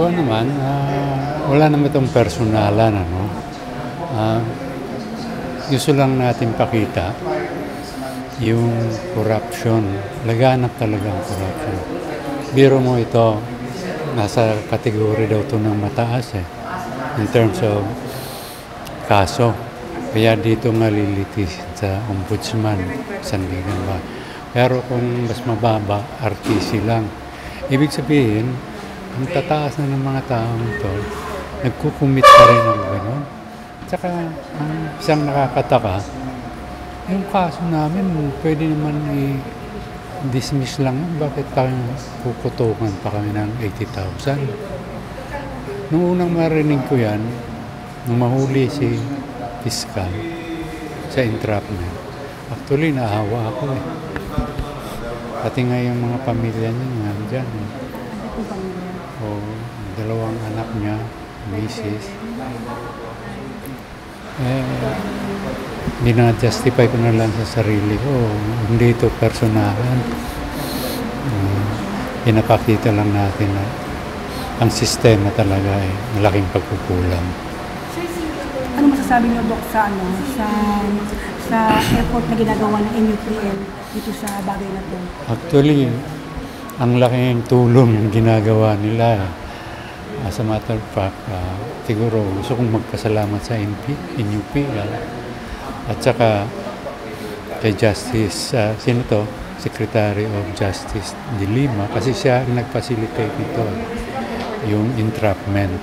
ko naman, wala naman itong personalan, ano. Gusto lang natin pakita yung corruption. Laganap talaga ang corruption. Biro mo ito, nasa kategory daw ito ng mataas in terms of kaso. Kaya dito nga lilitis sa ombudsman, sandigan ba. Pero kung mas mababa, RTC lang. Ibig sabihin, ang tataas na ng mga taong ito, nagkukumit pa rin ng gano'n. Tsaka, ang isang nakakataka, yung kaso namin, pwede naman i-dismiss lang. Bakit tayong puputukan pa kami ng 80,000? Nung unang marinig ko yan, nung mahuli si Fiscal sa entrapment, actually, naawa ako Pati nga yung mga pamilya niya nandyan. O, dalawang anak niya, misis. Dinajustify ko na lang sa sarili ko. Hindi ito personalan. Pinapakita lang natin na ang sistema talaga ay malaking pagkukulang. Ano masasabi niyo, Dok, sa effort na ginagawa ng NUPL dito sa bagay na ito? Actually, ang laking tulong yung ginagawa nila. As a matter of fact, siguro gusto kong magpasalamat sa NUPL at saka kay Justice, sino to? Secretary of Justice de Lima, kasi siya ang nag-facilitate nito, yung entrapment.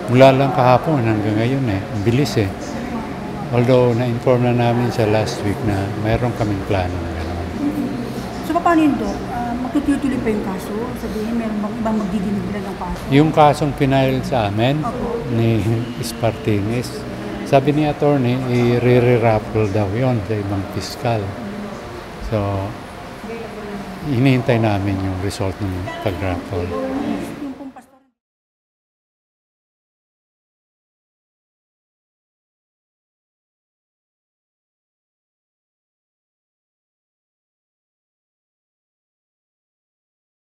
Mula lang kahapon hanggang ngayon ang bilis Although na-inform na namin sa last week na mayroon kaming plano na gano'n. So paano yun, Dok? Magtutuloy pa yung kaso? Sabihin, meron bang ibang magdidinig nila ng kaso? Yung kasong pinail sa amin ni Espartinis, sabi ni attorney, i-re-raffle daw yon sa ibang piskal. So, hinihintay namin yung result ng pag-raffle.